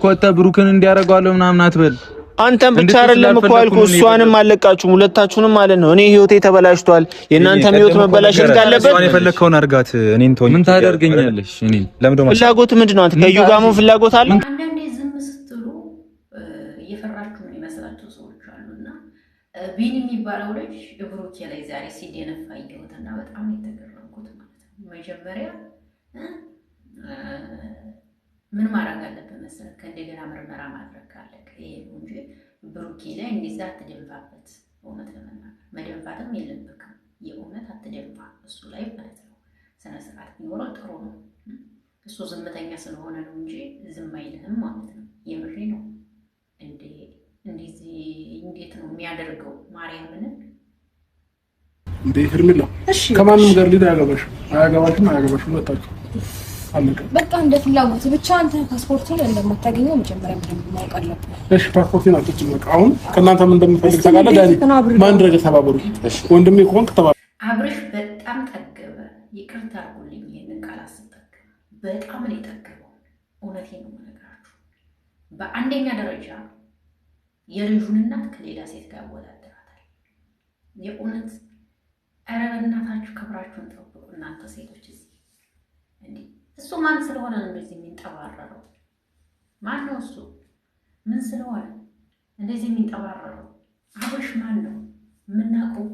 ወጣ ብሩክን እንዲያረጋለው ምናምን አትበል አንተም ብቻ አይደለም እኮ አልኩ እሷንም አለቃችሁ ሁለታችሁንም ማለት ነው እኔ ህይወቴ ተበላሽቷል የናንተም ህይወት መበላሽት ካለበት እሷን የፈለከውን አርጋት እኔን ተወኝ ምን ታደርገኛለሽ እኔን ለምን ደሞ ፍላጎት ምንድነው አንተ ከዩ ጋር ምን ፍላጎት አለ አንዳንዴ ዝም ስትሉ እየፈራችሁ ነው የሚመስላችሁ ሰዎች አሉና ቢኒ የሚባለው ልጅ ብሩክ ላይ ዛሬ ሲደነፋ ይወጣና በጣም የተገረምኩት ማለት ነው መጀመሪያ ምን ማድረግ አለበት መሰለህ ከእንደገና ምርመራ ማድረግ አለበት ይሄ ነው እንጂ ብሩክ ላይ እንደዛ አትደንፋበት እውነት ለመናገር መደንፋትም የለብህም የእውነት አትደንፋ እሱ ላይ ማለት ነው ስነ ስርዓት ቢኖረው ጥሩ ነው እሱ ዝምተኛ ስለሆነ ነው እንጂ ዝም አይልህም ማለት ነው የምሬ ነው እንደዚህ እንዴት ነው የሚያደርገው ማርያምን እንዴ ህርሚላ ከማንም ጋር ሊዳ አያገባሽም ወጣችሁ በቃ እንደ ፍላጎት ብቻ አንተ ፓስፖርቱን እንደማታገኘው መጀመሪያ ማወቅ አለብህ። እሺ ፓስፖርቱን አትጭነቅ። አሁን ከእናንተ ምን እንደምፈልግ ታውቃለህ? ዳኒ ማን ድረገ ተባበሩ። ወንድሜ ኮንክ ተባበሩ። አብርሽ በጣም ጠገበ። ይቅርታ አድርጉልኝ ይሄንን ቃል አስጠቀም። በጣም ነው የጠገበው። እውነቴን ነው የምነግራችሁ። በአንደኛ ደረጃ የልጁን እናት ከሌላ ሴት ጋር ያወዳደራታል። የእውነት ኧረ በእናታችሁ ክብራችሁን ጠብቁ እናንተ ሴቶች እዚህ እንዴ እሱ ማን ስለሆነ ነው እንደዚህ የሚንጠባረረው? ማን ነው እሱ? ምን ስለሆነ እንደዚህ የሚንጠባረረው? አብርሽ ማን ነው? የምናውቀው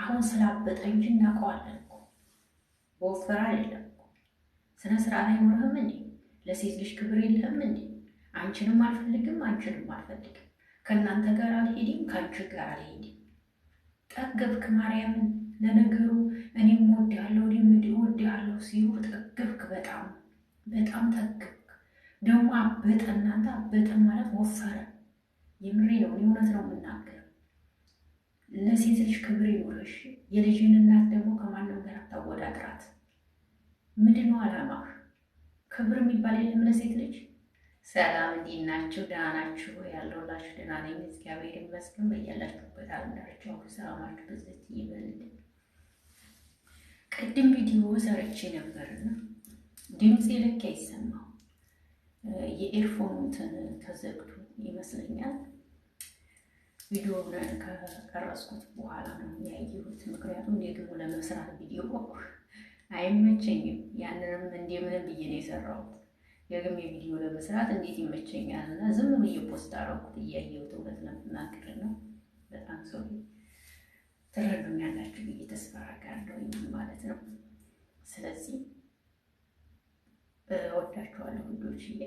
አሁን ስላበጠ እንጂ እናውቀዋለን እኮ በወፈራ አይደለም እኮ። ስነ ስርዓት አይኖርህም እንዴ? ለሴት ልጅ ክብር የለህም እንዴ? አንቺንም አልፈልግም አንቺንም አልፈልግም፣ ከእናንተ ጋር አልሄድም ከአንቺ ጋር አልሄድም። ጠገብክ ማርያምን። ለነገሩ እኔም ወድሃለሁ ወድሃለሁ ሲሉ ጠገብክ። በጣም ጠገብክ። ደግሞ አበጠ። እናንተ አበጠ ማለት ወፈረ። የምሬ ነው እውነት ነው የምናገር። ለሴት ልጅ ክብር ይኖርሽ። የልጅን እናት ደግሞ ከማንም ጋር አታወዳድራት። ምንድነው አላማህ? ክብር የሚባል የለም ለሴት ልጅ። ሰላም እንዴት ናችሁ? ደህና ናችሁ? ያለሁላችሁ ደህና ነኝ እግዚአብሔር ይመስገን። በያላችሁበት ዓለም ዳርቻ ሁሉ ሰላማችሁ በዚህ ይበልልኝ። ቅድም ቪዲዮ ሰርቼ ነበርና ድምጼ ልክ አይሰማው የኤርፎኑን ተዘግቶ ይመስለኛል። ቪዲዮውን ከቀረጽኩት በኋላ ነው ያየሁት። ምክንያቱም ደግሞ ለመስራት ቪዲዮ አይመቸኝም። ያንንም እንደምንም ብዬ ነው የሰራሁት። የግሜ ቪዲዮ ለመስራት እንዴት ይመቸኛል እና ዝም ብዬ ፖስት አደረኩት እያየሁት እውነት ለመናገር ነው። በጣም ሰው ተረዱኛላችሁ ብዬ ተስፋ አደርጋለሁ ማለት ነው። ስለዚህ ወዳችኋለሁ ውዶችዬ።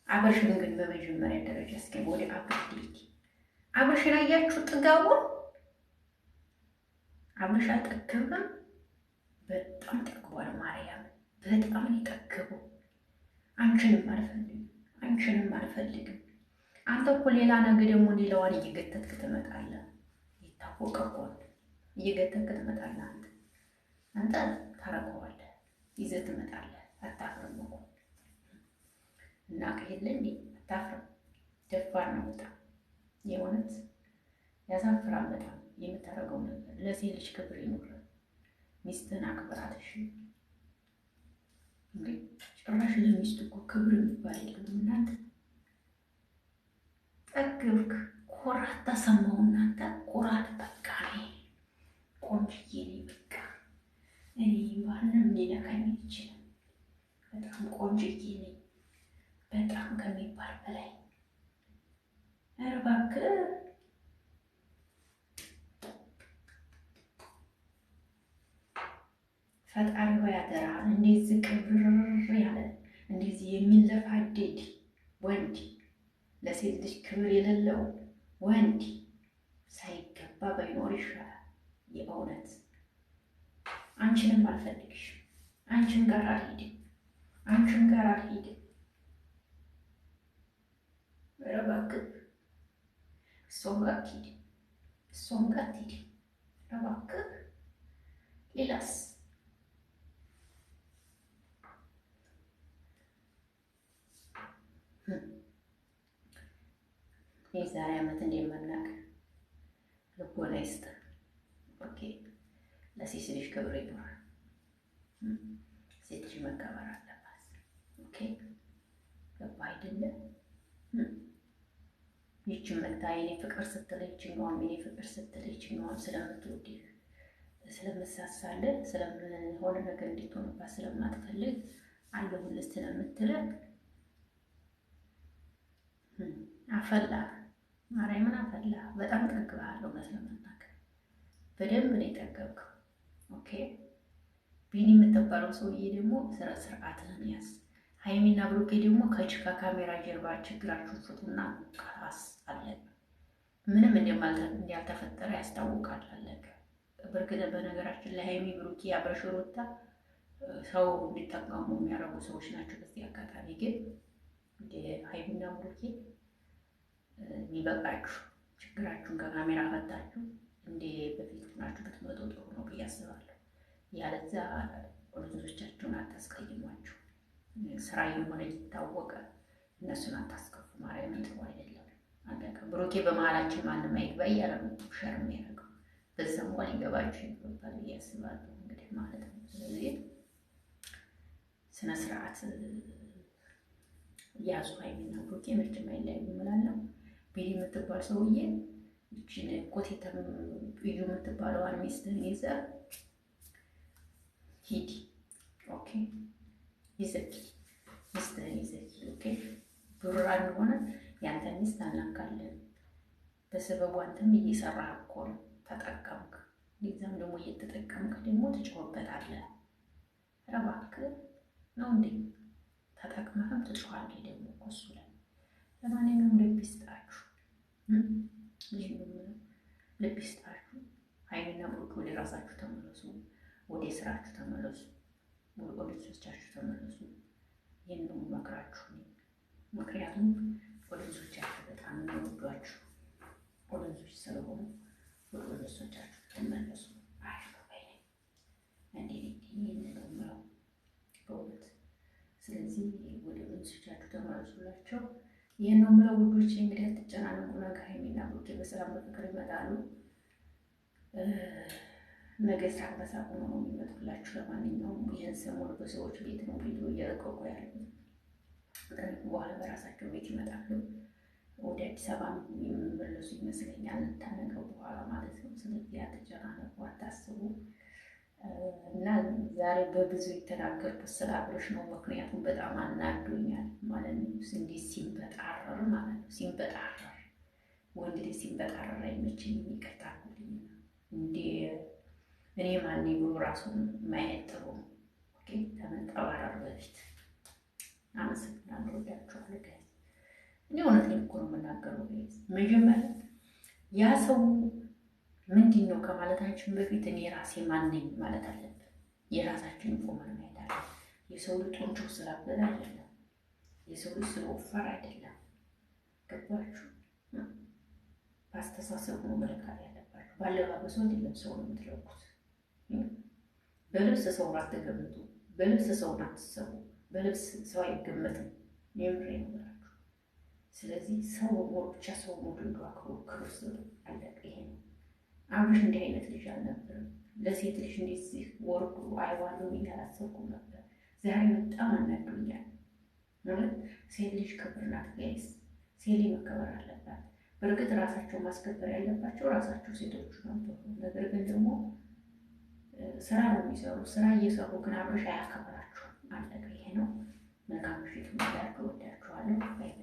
አብርሽን ግን በመጀመሪያ ደረጃ እስኪ ወደ አብርሽ ልሂድ። አብርሽን አያችሁ ጥጋቡ? አብርሽ አልጠገበም። በጣም ጠግቧል። ማርያም በጣም የጠገበው። አንቺንም አልፈልግም። አንተ እኮ ሌላ ነገር ደግሞ ሌላዋን እየገተትክ ትመጣለህ። ይታወቀ እኮ እየገተትክ ትመጣለህ። አንተ ታረቀዋለህ፣ ይዘህ ትመጣለህ። አታፍርም እኮ እና ከሄድን አታፍርም። ደፋር ነው በጣም የእውነት ያሳፍራል በጣም የምታደርገው ነገር። ለሴት ልጅ ክብር ይኖር። ሚስትህን አክብራት። እሺ እንዴ ጭራሽ ለሚስቱ እኮ ክብር የሚባል የለም እናንተ። ጠገብክ፣ ኮራት ተሰማው እናንተ። ኮራት በቃ ቆንጅዬ ነኝ በቃ እኔ ማንም ሊነካኝ ይችላል። በጣም ቆንጅዬ ነኝ በጣም ከሚባል በላይ። ኧረ እባክህ ፈጣሪ ሆይ አደራህን እንደዚህ ቅብር ያለ እንደዚህ የሚለፋደድ ወንድ፣ ለሴት ልጅ ክብር የሌለው ወንድ ሳይገባ ባይኖር ይሻላል። የእውነት አንቺንም አልፈልግሽም። አንቺን ጋር አልሄድም። ኧረ እባክህ እሷም ጋር አትሄድም። ኧረ እባክህ ሌላስ የዛሬ ዓመት እንደማናቅ ልቦና ይስጥ። ኦኬ ለሴት ልጅ ክብር ይኖራል። ሴት ልጅ መከበር አለባት። ኦኬ አይደለ? ይችን መታ የኔ ፍቅር ስትለኝ ይችኛዋም የኔ ፍቅር ስትለኝ ይችኛዋም ስለምትወድህ ስለምሳሳልህ ስለምሆነ ነገር እንድትሆንባት ስለማትፈልግ አለሁልህ ስለምትለቅ አፈላ ማርያምን አፈላ። በጣም ጠግበሃል። እውነት ለመናገር በደንብ ነው የጠገብከው። ኦኬ ቢኒ የምትባለው ሰውዬ ደግሞ ስርዓትህን ያዝ። ሀይሚና ብሩኬ ደግሞ ከካሜራ ጀርባ ችግራችሁ ፍቱና ካስ አለቀ። ምንም እንዳልተፈጠረ ያስታውቃል። አለቀ። በእርግጥ በነገራችን ላይ ሀይሚ ብሩኬ አብረሽ ሩታ ሰው እንዲጠቀሙ የሚያደርጉ ሰዎች ናቸው። በዚህ አጋጣሚ ግን ሀይሚና ብሩኬ የሚበቃችሁ ችግራችሁን ከካሜራ ፈታችሁ እንደ በፊት ናችሁ ብትመጡ ጥሩ ነው ብዬ አስባለሁ። ያለዛ ወንዶቻችሁን አታስቀይሟቸው። ስራ የሆነ ይታወቀ እነሱን አታስከፉ። ማርያምን ጥሩ አይደለም። አለቀ። ብሩኬ በመሀላችን ማንም አይግባ እያለ ነው ሸር የሚያደርገው። በዛም እንኳን ይገባችሁ ይገባል ብዬ አስባለሁ። እንግዲህ ማለት ነው። ስለዚህ ስነ ስርዓት ያዙ። ሀይሚና ብሩኬ መቼም አይለያዩም እላለሁ። ቢኒ የምትባል ሰውዬ ይችን ኮቴተም እዩ የምትባለዋን ሚስትህን ይዘህ ሂድ። ኦኬ ይዘህ ሚስትህን ይዘህ ኦኬ። ብሩራ እንደሆነ ያንተ ሚስት አናካለን። በሰበቡ አንተም እየሰራህ እኮ ነው። ተጠቀምክ። ሊዛም ደግሞ እየተጠቀምክ ደግሞ ትጮህበታለህ። እባክህ ነው እንዴ? ተጠቅመህም ትጮሃለህ ደግሞ እኮ እሱ ላይ። ለማንኛውም ልብ ይስጣችሁ። ልብ ይስጣችሁ። ሀይሚና ብሩክ ወደ ራሳችሁ ተመለሱ። ወደ ስራችሁ ተመለሱ። ወደ ልጆቻችሁ ተመለሱ። ይህን ነው መክራችሁ። ምክንያቱም ወደ ልጆቻችሁ በጣም የሚወዷችሁ ወደ ልጆች ስለሆኑ ወደ ልጆቻችሁ ተመለሱ። ነው በእውነት። ስለዚህ ወደ ልጆቻችሁ ተመለሱላቸው። ይህን ነው የምለው ውዶች። እንግዲህ አትጨናነቁ። ነገ ሀይሚና ብሩክ በሰላም በፍቅር ይመጣሉ። ነገ ሳቅ በሳቅ ነው የሚመጡላችሁ። ለማንኛውም ይህን ሰሞን በሰዎች ቤት ነው ቪዲዮ እየለቀቁ ያሉት። በኋላ በራሳቸው ቤት ይመጣሉ። ወደ አዲስ አበባ የሚመለሱ ይመስለኛል ታነገው በኋላ ማለት ነው። ስለዚህ አትጨናነቁ፣ አታስቡ። እና ዛሬ በብዙ የተናገርኩት ስለ አብርሽ ነው። ምክንያቱም በጣም አናዶኛል ማለት ነው። እንዲህ ሲንበጣረር ማለት ነው። ሲንበጣረር ወንድ ልጅ ሲንበጣረር አይመችኝ። ይቅርታ እንዴ እኔ ማን ብሎ ራሱን ማየት ጥሩ ነው። ኦኬ ከመንጠባረር በፊት አመሰግናለሁ። ወዳችኋለሁ ጋይስ። እኔ እውነቴን እኮ ነው የምናገረው ጋይስ። መጀመሪያ ያ ሰው ምንድን ነው ከማለታችን በፊት እኔ ራሴ ማን ነኝ ማለት አለብን። የራሳችንን ቁመና ማየት አለ። የሰው ልጅ ጡንቻው ስላበለ አይደለም። የሰው ልጅ ስለወፈረ አይደለም። ገባችሁ? በአስተሳሰብ ነው መለካት ያለባችሁ። ባለባበሱ አይደለም ሰው ነው የምትለኩት። በልብስ ሰውን አትገምቱ። በልብስ ሰውን አትሰቡ። በልብስ ሰው አይገመትም። የምሬ ነው ብላችሁ። ስለዚህ ሰው ብቻ ሰው ሞድንዱ ክብር ስጡ። አለቀ። ይሄ ነው። አብርሽ እንዲህ አይነት ልጅ አልነበረም። ለሴት ልጅ እንደዚህ ወርዱ አይዋለው እያላሰብኩም ነበር። ዛሬ በጣም አናዶኛል። ማለት ሴት ልጅ ክብር ናት ጋይስ። ሴት ልጅ መከበር አለባት። በእርግጥ ራሳቸው ማስከበር ያለባቸው ራሳቸው ሴቶቹ ነበሩ። ነገር ግን ደግሞ ስራ ነው የሚሰሩ። ስራ እየሰሩ ግን አብርሽ አያከብራችሁም። አለቀ። ይሄ ነው። መልካም ምሽት። ወዳችኋለሁ።